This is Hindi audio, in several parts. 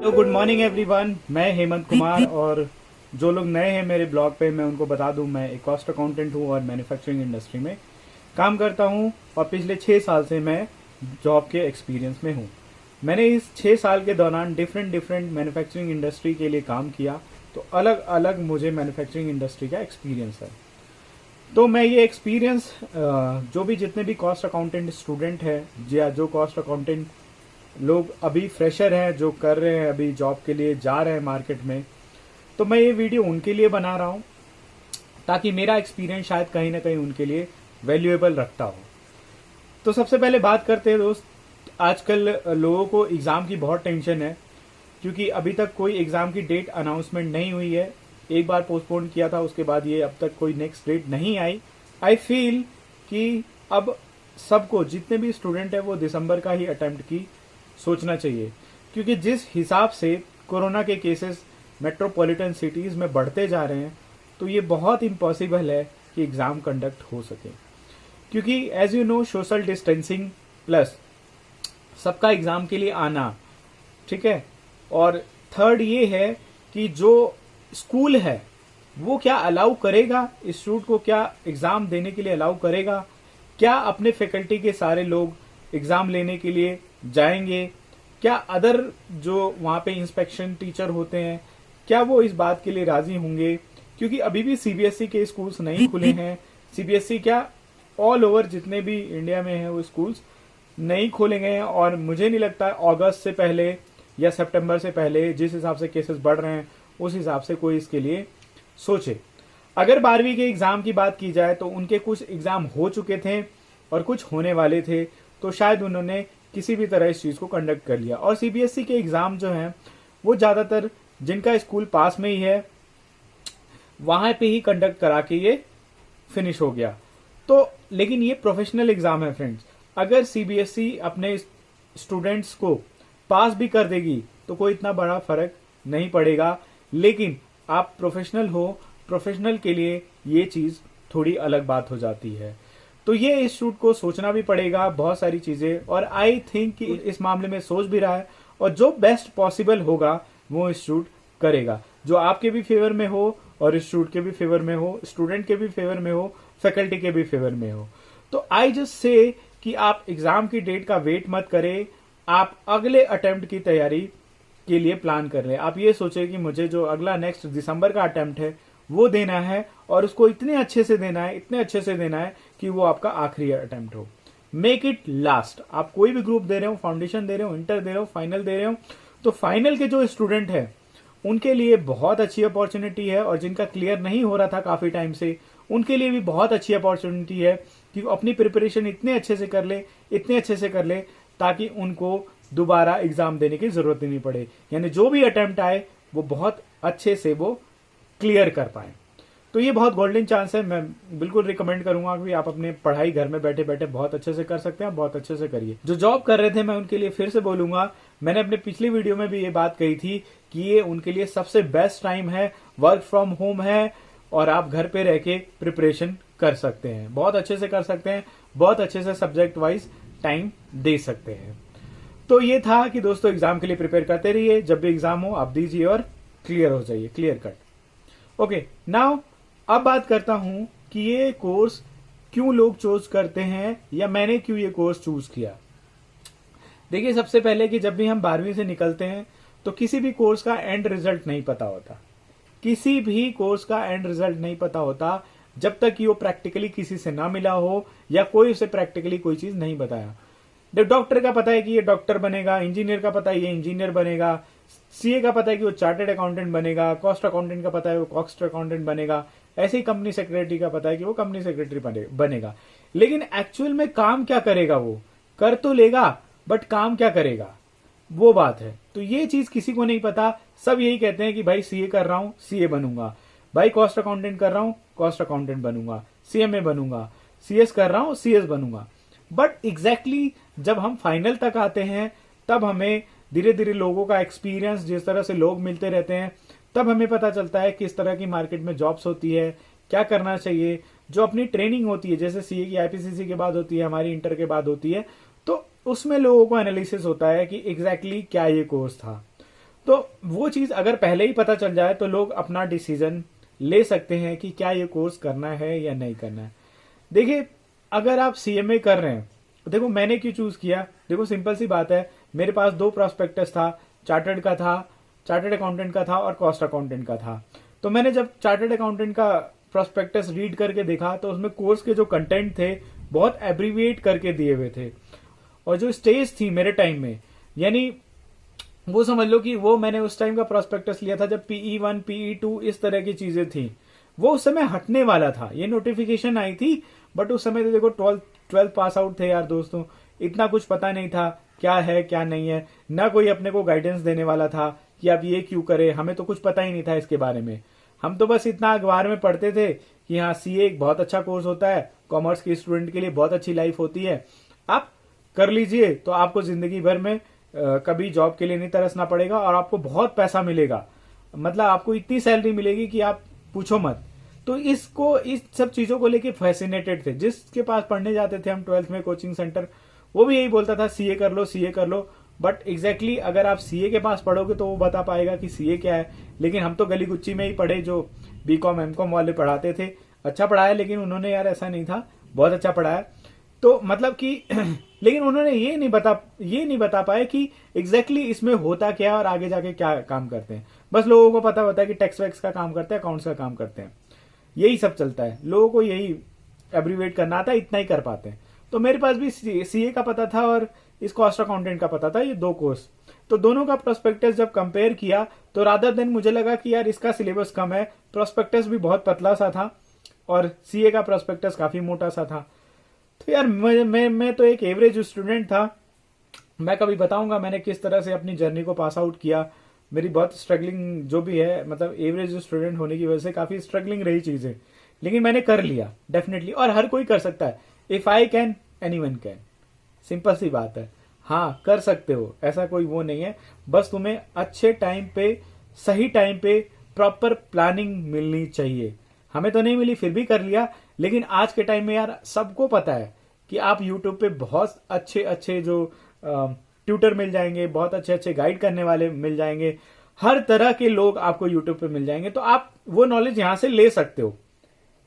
तो गुड मॉर्निंग एवरीवन, मैं हेमंत कुमार। और जो लोग नए हैं मेरे ब्लॉग पे, मैं उनको बता दूं, मैं एक कॉस्ट अकाउंटेंट हूं और मैन्युफैक्चरिंग इंडस्ट्री में काम करता हूं और पिछले 6 साल से मैं जॉब के एक्सपीरियंस में हूं। मैंने इस 6 साल के दौरान डिफरेंट डिफरेंट मैन्युफैक्चरिंग इंडस्ट्री के लिए काम किया, तो अलग अलग मुझे मैन्युफैक्चरिंग इंडस्ट्री का एक्सपीरियंस है। तो मैं ये एक्सपीरियंस जो भी जितने भी कॉस्ट अकाउंटेंट स्टूडेंट है या जो कॉस्ट अकाउंटेंट लोग अभी फ्रेशर हैं, जो कर रहे हैं, अभी जॉब के लिए जा रहे हैं मार्केट में, तो मैं ये वीडियो उनके लिए बना रहा हूँ ताकि मेरा एक्सपीरियंस शायद कहीं ना कहीं उनके लिए वैल्यूएबल रखता हो। तो सबसे पहले बात करते हैं दोस्त, आजकल लोगों को एग्ज़ाम की बहुत टेंशन है क्योंकि अभी तक कोई एग्ज़ाम की डेट अनाउंसमेंट नहीं हुई है। एक बार पोस्टपोन किया था, उसके बाद ये अब तक कोई नेक्स्ट डेट नहीं आई। आई फील कि अब सबको, जितने भी स्टूडेंट है, वो दिसंबर का ही अटेम्प्ट की सोचना चाहिए, क्योंकि जिस हिसाब से कोरोना के केसेस मेट्रोपॉलिटन सिटीज में बढ़ते जा रहे हैं, तो ये बहुत इम्पॉसिबल है कि एग्जाम कंडक्ट हो सके। क्योंकि as you know, social distancing plus सबका एग्जाम के लिए आना, ठीक है। और थर्ड ये है कि जो स्कूल है वो क्या अलाउ करेगा, इस स्टूडेंट को क्या एग्जाम देने के लिए अलाउ करेगा, क्या अपने फैकल्टी के सारे लोग एग्जाम लेने के लिए जाएंगे, क्या अदर जो वहां पे इंस्पेक्शन टीचर होते हैं, क्या वो इस बात के लिए राजी होंगे। क्योंकि अभी भी सीबीएसई के स्कूल्स नहीं खुले हैं। सीबीएसई क्या, ऑल ओवर जितने भी इंडिया में हैं वो स्कूल्स नहीं खोले गए हैं। और मुझे नहीं लगता अगस्त से पहले या सितंबर से पहले, जिस हिसाब से केसेस बढ़ रहे हैं, उस हिसाब से कोई इसके लिए सोचे। अगर 12वीं के एग्जाम की बात की जाए तो उनके कुछ एग्जाम हो चुके थे और कुछ होने वाले थे, तो शायद उन्होंने किसी भी तरह इस चीज को कंडक्ट कर लिया। और सीबीएसई के एग्जाम जो हैं वो ज्यादातर जिनका स्कूल पास में ही है वहां पे ही कंडक्ट करा के ये फिनिश हो गया। तो लेकिन ये प्रोफेशनल एग्जाम है फ्रेंड्स। अगर सीबीएसई अपने स्टूडेंट्स को पास भी कर देगी तो कोई इतना बड़ा फर्क नहीं पड़ेगा, लेकिन आप प्रोफेशनल हो, प्रोफेशनल के लिए ये चीज थोड़ी अलग बात हो जाती है। तो ये इंस्टीट्यूट को सोचना भी पड़ेगा बहुत सारी चीजें, और आई थिंक कि इस मामले में सोच भी रहा है, और जो बेस्ट पॉसिबल होगा वो इंस्टीट्यूट करेगा, जो आपके भी फेवर में हो और इंस्टीट्यूट के भी फेवर में हो, स्टूडेंट के भी फेवर में हो, फैकल्टी के भी फेवर में हो। तो आई जस्ट से कि आप एग्जाम की डेट का वेट मत करें, आप अगले अटेम्प्ट की तैयारी के लिए प्लान कर लें। आप ये सोचे कि मुझे जो अगला नेक्स्ट दिसंबर का अटेम्प्ट है वो देना है, और उसको इतने अच्छे से देना है, इतने अच्छे से देना है कि वो आपका आखिरी अटेम्प्ट हो। Make it last. आप कोई भी ग्रुप दे रहे हो, फाउंडेशन दे रहे हो, इंटर दे रहे हो, फाइनल दे रहे हो, तो फाइनल के जो स्टूडेंट है उनके लिए बहुत अच्छी अपॉर्चुनिटी है, और जिनका क्लियर नहीं हो रहा था काफी टाइम से, उनके लिए भी बहुत अच्छी अपॉर्चुनिटी है कि वो अपनी प्रिपरेशन इतने अच्छे से कर ले, इतने अच्छे से कर ले, ताकि उनको दोबारा एग्जाम देने की जरूरत नहीं पड़े। यानी जो भी अटेम्प्ट आए वो बहुत अच्छे से वो क्लियर कर पाए। तो ये बहुत गोल्डन चांस है। मैं बिल्कुल रिकमेंड करूंगा कि आप अपने पढ़ाई घर में बैठे बैठे बहुत अच्छे से कर सकते हैं, बहुत अच्छे से करिए। जो जॉब कर रहे थे, मैं उनके लिए फिर से बोलूंगा, मैंने अपने पिछली वीडियो में भी ये बात कही थी कि ये उनके लिए सबसे बेस्ट टाइम है, वर्क फ्रॉम होम है, और आप घर पे रह के प्रिपरेशन कर सकते हैं, बहुत अच्छे से कर सकते हैं, बहुत अच्छे से सब्जेक्ट वाइज टाइम दे सकते हैं। तो ये था कि दोस्तों, एग्जाम के लिए प्रिपेयर करते रहिए, जब भी एग्जाम हो आप दीजिए और क्लियर हो जाइए, क्लियर कट। ओके, नाउ अब बात करता हूं कि ये कोर्स क्यों लोग चूज करते हैं, या मैंने क्यों ये कोर्स चूज किया। देखिए, सबसे पहले कि जब भी हम 12वीं से निकलते हैं तो किसी भी कोर्स का एंड रिजल्ट नहीं पता होता। किसी भी कोर्स का एंड रिजल्ट नहीं पता होता जब तक कि वो प्रैक्टिकली किसी से ना मिला हो या कोई उसे प्रैक्टिकली कोई चीज नहीं बताया। डॉक्टर का पता है कि ये डॉक्टर बनेगा, इंजीनियर का पता है ये इंजीनियर बनेगा, सीए का पता है कि वो चार्टर्ड अकाउंटेंट बनेगा, कॉस्ट अकाउंटेंट का पता है वो कॉस्ट अकाउंटेंट बनेगा, ऐसे ही कंपनी सेक्रेटरी का पता है कि वो कंपनी सेक्रेटरी बनेगा। लेकिन एक्चुअल में काम क्या करेगा, वो कर तो लेगा बट काम क्या करेगा, वो बात है। तो ये चीज किसी को नहीं पता। सब यही कहते हैं कि भाई सीए कर रहा हूं, सीए बनूंगा, भाई कॉस्ट अकाउंटेंट कर रहा हूं, कॉस्ट अकाउंटेंट बनूंगा, सीएमए बनूंगा, सीएस कर रहा हूं, सीएस बनूंगा। बट एग्जैक्टली जब हम फाइनल तक आते हैं, तब हमें धीरे धीरे लोगों का एक्सपीरियंस, जिस तरह से लोग मिलते रहते हैं, तब हमें पता चलता है किस तरह की मार्केट में जॉब्स होती है, क्या करना चाहिए। जो अपनी ट्रेनिंग होती है, जैसे सीए की आईपीसीसी के बाद होती है, हमारी इंटर के बाद होती है, तो उसमें लोगों को एनालिसिस होता है कि एग्जैक्टली क्या ये कोर्स था। तो वो चीज अगर पहले ही पता चल जाए तो लोग अपना डिसीजन ले सकते हैं कि क्या ये कोर्स करना है या नहीं करना है। देखिए, अगर आप सीएमए कर रहे हैं, देखो मैंने क्यों चूज किया, देखो सिंपल सी बात है, मेरे पास 2 प्रॉस्पेक्टस था, चार्टर्ड का था, चार्टर्ड अकाउंटेंट का था और कॉस्ट अकाउंटेंट का था। तो मैंने जब चार्टर्ड अकाउंटेंट का प्रॉस्पेक्टस रीड करके देखा तो उसमें कोर्स के जो कंटेंट थे बहुत एब्रीविएट करके दिए हुए थे, और जो स्टेज थी मेरे टाइम में, यानी वो समझ लो कि वो मैंने उस टाइम का प्रोस्पेक्टस लिया था जब PE1 PE2 इस तरह की चीजें थी, वो उस समय हटने वाला था। ये नोटिफिकेशन आई थी, बट उस समय तो देखो 12th पास आउट थे यार दोस्तों, इतना कुछ पता नहीं था क्या है क्या नहीं है, ना कोई अपने को गाइडेंस देने वाला था कि आप ये क्यों करें, हमें तो कुछ पता ही नहीं था इसके बारे में। हम तो बस इतना अखबार में पढ़ते थे कि हाँ सीए एक बहुत अच्छा कोर्स होता है, कॉमर्स के स्टूडेंट के लिए बहुत अच्छी लाइफ होती है, आप कर लीजिए तो आपको जिंदगी भर में कभी जॉब के लिए नहीं तरसना पड़ेगा और आपको बहुत पैसा मिलेगा, मतलब आपको इतनी सैलरी मिलेगी कि आप पूछो मत। तो इसको इस सब चीजों को लेके फैसिनेटेड थे। जिसके पास पढ़ने जाते थे हम 12th में कोचिंग सेंटर, वो भी यही बोलता था सीए कर लो सीए कर लो, बट एग्जैक्टली अगर आप सीए के पास पढ़ोगे तो वो बता पाएगा कि सीए क्या है। लेकिन हम तो गली गुच्ची में ही पढ़े, जो बीकॉम एमकॉम वाले पढ़ाते थे, अच्छा पढ़ाया, लेकिन उन्होंने यार ऐसा नहीं था, बहुत अच्छा पढ़ाया। तो मतलब कि लेकिन उन्होंने ये नहीं बता पाए कि एग्जैक्टली इसमें होता क्या है और आगे जाके क्या काम करते हैं। बस लोगों को पता होता है कि टैक्स वैक्स का काम करते हैं, अकाउंट्स का काम करते हैं, यही सब चलता है, लोगों को यही एब्रीवेट करना आता है, इतना ही कर पाते हैं। तो मेरे पास भी सीए का पता था और इस कॉस्ट अकाउंटेंट का पता था, ये 2 कोर्स। तो दोनों का प्रोस्पेक्टस जब कंपेयर किया तो रादर देन मुझे लगा कि यार इसका सिलेबस कम है, प्रोस्पेक्टस भी बहुत पतला सा था और सीए का प्रोस्पेक्टस काफी मोटा सा था। तो यार मैं तो एक एवरेज स्टूडेंट था। मैं कभी बताऊंगा मैंने किस तरह से अपनी जर्नी को पास आउट किया। मेरी बहुत स्ट्रगलिंग जो भी है, मतलब एवरेज स्टूडेंट होने की वजह से काफी स्ट्रगलिंग रही चीजें, लेकिन मैंने कर लिया डेफिनेटली। और हर कोई कर सकता है, if I can anyone can, simple सी बात है। हाँ कर सकते हो, ऐसा कोई वो नहीं है, बस तुम्हें अच्छे टाइम पे सही टाइम पे प्रॉपर प्लानिंग मिलनी चाहिए। हमें तो नहीं मिली फिर भी कर लिया, लेकिन आज के टाइम में यार सबको पता है कि आप यूट्यूब पे बहुत अच्छे अच्छे जो ट्यूटर मिल जाएंगे, बहुत अच्छे अच्छे गाइड करने वाले मिल जाएंगे, हर तरह के लोग आपको यूट्यूब पे मिल जाएंगे, तो आप वो नॉलेज यहां से ले सकते हो।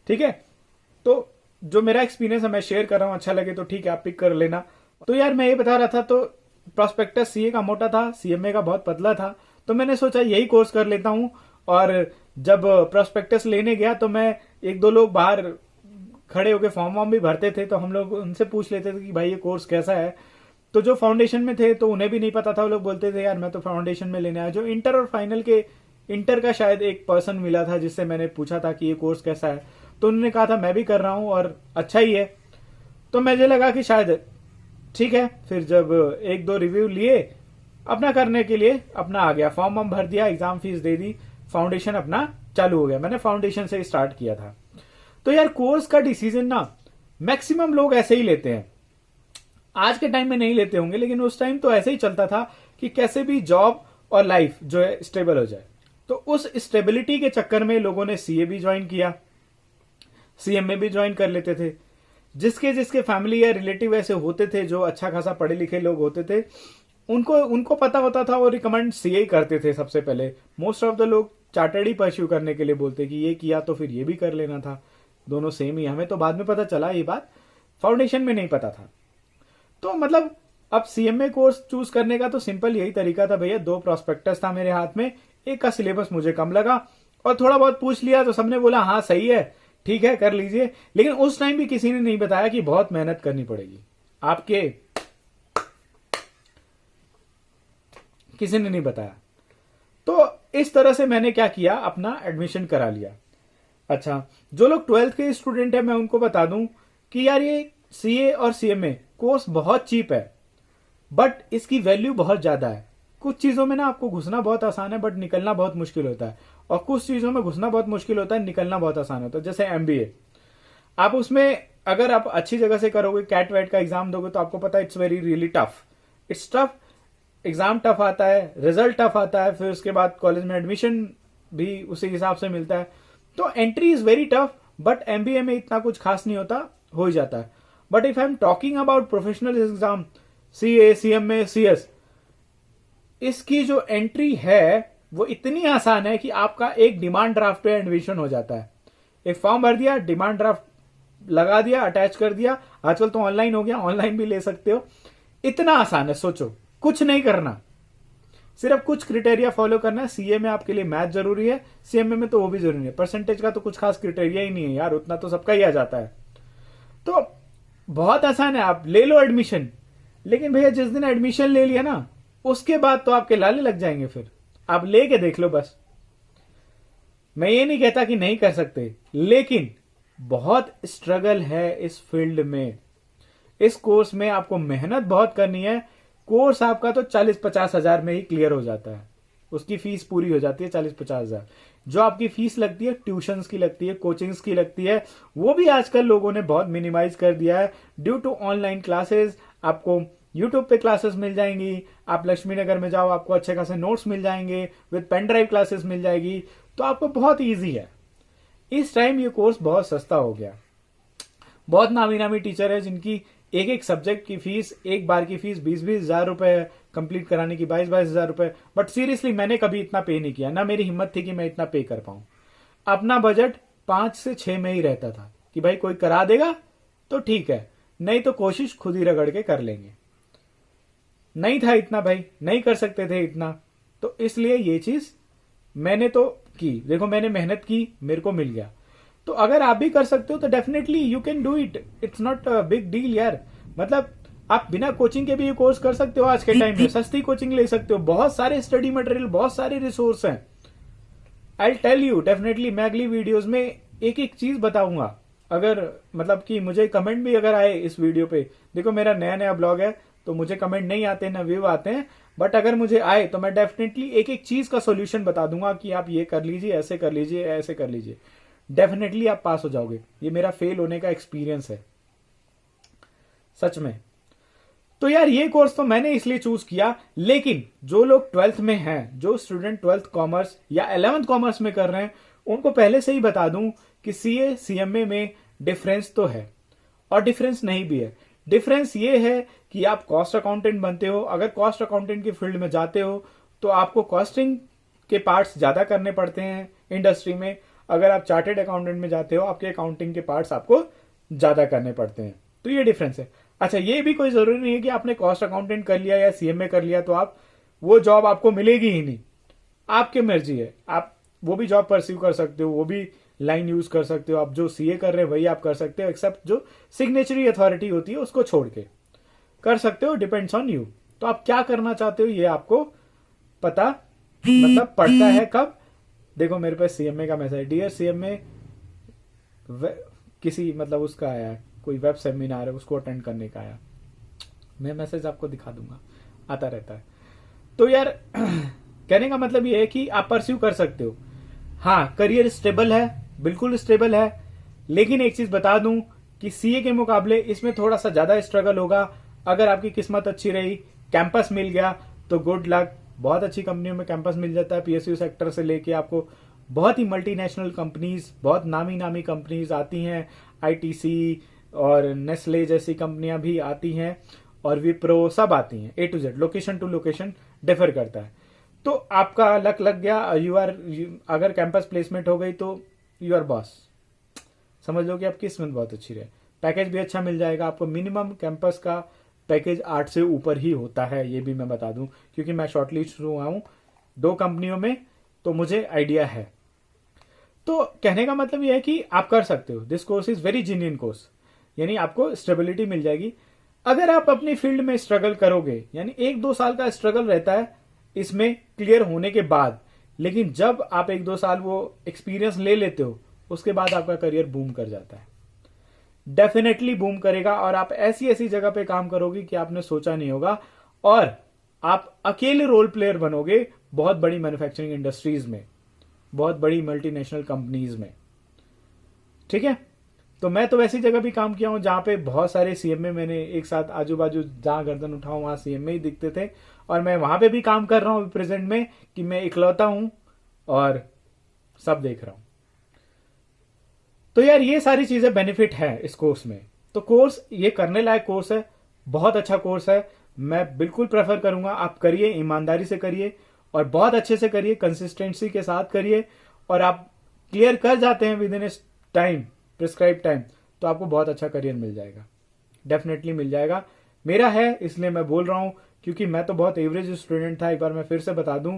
ठीक है, तो जो मेरा एक्सपीरियंस है मैं शेयर कर रहा हूं, अच्छा लगे तो ठीक है आप पिक कर लेना। तो यार मैं ये बता रहा था, तो प्रोस्पेक्टस सीए का मोटा था, सीएमए का बहुत पतला था, तो मैंने सोचा यही कोर्स कर लेता हूं। और जब प्रोस्पेक्टस लेने गया तो मैं 1-2 लोग बाहर खड़े होकर फॉर्म वॉर्म भी भरते थे, तो हम लोग उनसे पूछ लेते थे कि भाई ये कोर्स कैसा है। तो जो फाउंडेशन में थे तो उन्हें भी नहीं पता था, वो लोग बोलते थे यार मैं तो फाउंडेशन में लेने आया। जो इंटर और फाइनल के, इंटर का शायद एक पर्सन मिला था जिससे मैंने पूछा था कि ये कोर्स कैसा है, तो उन्होंने कहा था मैं भी कर रहा हूं और अच्छा ही है। तो मुझे लगा कि शायद ठीक है। फिर जब 1-2 रिव्यू लिए अपना करने के लिए, अपना आ गया, फॉर्म वॉर्म भर दिया, एग्जाम फीस दे दी, फाउंडेशन अपना चालू हो गया। मैंने फाउंडेशन से स्टार्ट किया था। तो यार कोर्स का डिसीजन ना मैक्सिमम लोग ऐसे ही लेते हैं, आज के टाइम में नहीं लेते होंगे, लेकिन उस टाइम तो ऐसे ही चलता था कि कैसे भी जॉब और लाइफ जो है स्टेबल हो जाए। तो उस स्टेबिलिटी के चक्कर में लोगों ने सीए भी ज्वाइन किया, सीएमए भी ज्वाइन कर लेते थे। जिसके जिसके फैमिली या रिलेटिव ऐसे होते थे जो अच्छा खासा पढ़े लिखे लोग होते थे, उनको पता होता था, वो रिकमेंड सीए करते थे सबसे पहले। मोस्ट ऑफ द लोग चार्टर्ड ही परस्यू करने के लिए बोलते कि ये किया तो फिर ये भी कर लेना था, दोनों सेम ही। हमें तो बाद में पता चला ये बात, फाउंडेशन में नहीं पता था। तो मतलब अब सीएमए कोर्स चूज करने का तो सिंपल यही तरीका था भैया, 2 प्रोस्पेक्टस था मेरे हाथ में, एक का सिलेबस मुझे कम लगा और थोड़ा बहुत पूछ लिया तो सबने बोला हाँ सही है ठीक है कर लीजिए। लेकिन उस टाइम भी किसी ने नहीं बताया कि बहुत मेहनत करनी पड़ेगी आपके, किसी ने नहीं बताया। तो इस तरह से मैंने क्या किया, अपना एडमिशन करा लिया। अच्छा, जो लोग 12th के स्टूडेंट है मैं उनको बता दूं कि यार ये सीए और सीएमए कोर्स बहुत चीप है, बट इसकी वैल्यू बहुत ज्यादा है। कुछ चीजों में ना आपको घुसना बहुत आसान है बट निकलना बहुत मुश्किल होता है, और कुछ चीजों में घुसना बहुत मुश्किल होता है, निकलना बहुत आसान होता है। जैसे एमबीए, आप उसमें अगर आप अच्छी जगह से करोगे, कैट वैट का एग्जाम दोगे, तो आपको पता है it's very really tough, it's tough, exam tough आता है, रिजल्ट टफ आता है, फिर उसके बाद कॉलेज में एडमिशन भी उसी हिसाब से मिलता है। तो entry is very tough, but MBA में इतना कुछ खास नहीं होता, हो ही जाता है। But if I am talking about professional exam, CA, CMA, CS, इसकी जो एंट्री है वो इतनी आसान है कि आपका एक डिमांड ड्राफ्ट पे एडमिशन हो जाता है। एक फॉर्म भर दिया, डिमांड ड्राफ्ट लगा दिया, अटैच कर दिया। आजकल तो ऑनलाइन हो गया, ऑनलाइन भी ले सकते हो। इतना आसान है, सोचो कुछ नहीं करना, सिर्फ कुछ क्राइटेरिया फॉलो करना है। सीए में आपके लिए मैथ जरूरी है, सीएमए में तो वो भी जरूरी है। परसेंटेज का तो कुछ खास क्राइटेरिया ही नहीं है यार, उतना तो सबका ही आ जाता है। तो बहुत आसान है, आप ले लो एडमिशन। लेकिन भैया जिस दिन एडमिशन ले लिया ना, उसके बाद तो आपके लाले लग जाएंगे। फिर आप लेके देख लो बस। मैं ये नहीं कहता कि नहीं कर सकते, लेकिन बहुत स्ट्रगल है इस फील्ड में। इस कोर्स में आपको मेहनत बहुत करनी है। कोर्स आपका तो 40-50 हजार में ही क्लियर हो जाता है, उसकी फीस पूरी हो जाती है 40-50 हजार। जो आपकी फीस लगती है ट्यूशंस की लगती है, कोचिंग्स की लगती है, वो भी आजकल लोगों ने बहुत मिनिमाइज कर दिया है ड्यू टू ऑनलाइन क्लासेस। आपको यूट्यूब पे क्लासेस मिल जाएंगी, आप लक्ष्मी नगर में जाओ, आपको अच्छे खासे नोट्स मिल जाएंगे, विद पेन ड्राइव क्लासेस मिल जाएगी। तो आपको बहुत ईजी है। इस टाइम ये कोर्स बहुत सस्ता हो गया। बहुत नामी नामी टीचर है जिनकी एक एक सब्जेक्ट की फीस, एक बार की फीस 20-20 हजार रुपए, कंप्लीट कराने की 22-22 हजार रुपए। बट सीरियसली मैंने कभी इतना पे नहीं किया, ना मेरी हिम्मत थी कि मैं इतना पे कर पाऊं। अपना बजट 5 से 6 में ही रहता था कि भाई कोई करा देगा तो ठीक है, नहीं तो कोशिश खुद ही रगड़ के कर लेंगे। नहीं था इतना भाई, नहीं कर सकते थे इतना, तो इसलिए ये चीज मैंने तो की। देखो मैंने मेहनत की, मेरे को मिल गया। तो अगर आप भी कर सकते हो तो definitely you can do it. It's not a big deal यार। मतलब आप बिना कोचिंग के भी ये कोर्स कर सकते हो। आज के टाइम में सस्ती कोचिंग ले सकते हो, बहुत सारे स्टडी मटेरियल, बहुत सारे रिसोर्स हैं। आई टेल यू डेफिनेटली, मैं अगली वीडियोस में एक एक चीज बताऊंगा। अगर मतलब कि मुझे कमेंट भी अगर आए इस वीडियो पे, देखो मेरा नया नया ब्लॉग है तो मुझे कमेंट नहीं आते, ना व्यू आते हैं, बट अगर मुझे आए तो मैं डेफिनेटली एक एक चीज का सोल्यूशन बता दूंगा कि आप ये कर लीजिए, ऐसे कर लीजिए, ऐसे कर लीजिए। डेफिनेटली आप पास हो जाओगे। ये मेरा फेल होने का एक्सपीरियंस है सच में। तो यार ये कोर्स तो मैंने इसलिए चूज किया। लेकिन जो लोग 12th में हैं, जो स्टूडेंट 12th कॉमर्स या 11th कॉमर्स में कर रहे हैं, उनको पहले से ही बता दूं कि सीए सीएमए में डिफरेंस तो है और डिफरेंस नहीं भी है। डिफरेंस ये है कि आप कॉस्ट अकाउंटेंट बनते हो। अगर कॉस्ट अकाउंटेंट की फील्ड में जाते हो तो आपको कॉस्टिंग के पार्ट्स ज्यादा करने पड़ते हैं इंडस्ट्री में। अगर आप चार्टेड अकाउंटेंट में जाते हो, आपके अकाउंटिंग के पार्ट्स आपको ज्यादा करने पड़ते हैं। तो ये डिफरेंस है। अच्छा, ये भी कोई जरूरी नहीं है कि आपने कॉस्ट अकाउंटेंट कर लिया या सीएमए कर लिया तो आप वो जॉब आपको मिलेगी ही नहीं। आपकी मर्जी है, आप वो भी जॉब परस्यू कर सकते हो, वो भी लाइन यूज कर सकते हो। आप जो सीए कर रहे हैं वही आप कर सकते हो, एक्सेप्ट जो सिग्नेचरी अथॉरिटी होती है उसको छोड़ के कर सकते हो। Depends on you. तो आप क्या करना चाहते हो ये आपको पता मतलब पड़ता है कब। देखो मेरे पास सीएमए का मैसेज, डियर सीएमए, किसी मतलब उसका आया, कोई वेब सेमिनार है उसको अटेंड करने का आया। मैं मैसेज आपको दिखा दूंगा, आता रहता है। तो यार कहने का मतलब ये है कि आप परस्यू कर सकते हो। हाँ, करियर स्टेबल है, बिल्कुल स्टेबल है। लेकिन एक चीज बता दूं कि सीए के मुकाबले इसमें थोड़ा सा ज्यादा स्ट्रगल होगा। अगर आपकी किस्मत अच्छी रही, कैंपस मिल गया तो गुड लक। बहुत अच्छी कंपनियों में कैंपस मिल जाता है। पीएसयू सेक्टर से लेके आपको बहुत ही मल्टीनेशनल कंपनीज, बहुत नामी नामी कंपनीज आती हैं। आईटीसी और नेस्ले जैसी कंपनियां भी आती हैं और विप्रो सब आती हैं। A to Z, location to location differ करता है। तो आपका लक लग गया, अगर कैंपस प्लेसमेंट हो गई तो यू आर बॉस। समझ लो कि आपकी किस्मत बहुत अच्छी रहे। पैकेज भी अच्छा मिल जाएगा आपको। मिनिमम कैंपस का पैकेज 8 से ऊपर ही होता है, ये भी मैं बता दूं, क्योंकि मैं शॉर्टलिस्ट हुआ हूं 2 कंपनियों में, तो मुझे आइडिया है। तो कहने का मतलब यह है कि आप कर सकते हो। This course is very genuine course, यानी आपको स्टेबिलिटी मिल जाएगी। अगर आप अपनी फील्ड में स्ट्रगल करोगे, यानी 1-2 साल का स्ट्रगल रहता है इसमें क्लियर होने के बाद, लेकिन जब आप 1-2 साल वो एक्सपीरियंस ले लेते हो, उसके बाद आपका करियर बूम कर जाता है। डेफिनेटली बूम करेगा और आप ऐसी ऐसी जगह पे काम करोगे कि आपने सोचा नहीं होगा, और आप अकेले रोल प्लेयर बनोगे बहुत बड़ी मैन्युफैक्चरिंग इंडस्ट्रीज में, बहुत बड़ी मल्टीनेशनल कंपनीज में। ठीक है, तो मैं तो वैसी जगह भी काम किया हूं जहां पे बहुत सारे सीएमए मैंने एक साथ आजू बाजू जहां गर्दन उठाऊं वहां सीएमए ही दिखते थे, और मैं वहां पे भी काम कर रहा हूं प्रेजेंट में कि मैं इकलौता हूं और सब देख रहा हूं। तो यार ये सारी चीजें बेनिफिट है इस कोर्स में। तो कोर्स ये करने लायक कोर्स है, बहुत अच्छा कोर्स है। मैं बिल्कुल प्रेफर करूंगा आप करिए, ईमानदारी से करिए और बहुत अच्छे से करिए, कंसिस्टेंसी के साथ करिए, और आप क्लियर कर जाते हैं with in A time, prescribe time, तो आपको बहुत अच्छा करियर मिल जाएगा, डेफिनेटली मिल जाएगा। मेरा है इसलिए मैं बोल रहा हूं, क्योंकि मैं तो बहुत एवरेज स्टूडेंट था, एक बार मैं फिर से बता दूं,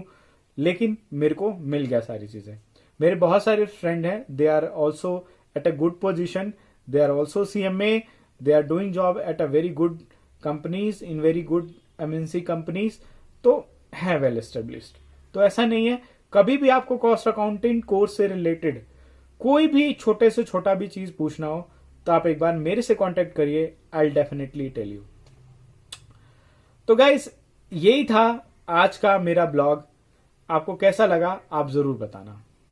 लेकिन मेरे को मिल गया सारी चीजें। मेरे बहुत सारे फ्रेंड हैं, they are also at a good position, they are also CMA, they are doing job at a very good companies, in very good MNC companies, तो है वेल एस्टेब्लिश्ड। तो ऐसा नहीं है, कभी भी आपको कॉस्ट अकाउंटिंग कोर्स से रिलेटेड कोई भी छोटे से छोटा भी चीज पूछना हो तो आप एक बार मेरे से कांटेक्ट करिए, I will definitely tell you. तो गाइस, यही था आज का मेरा ब्लॉग। आपको कैसा लगा आप जरूर बताना।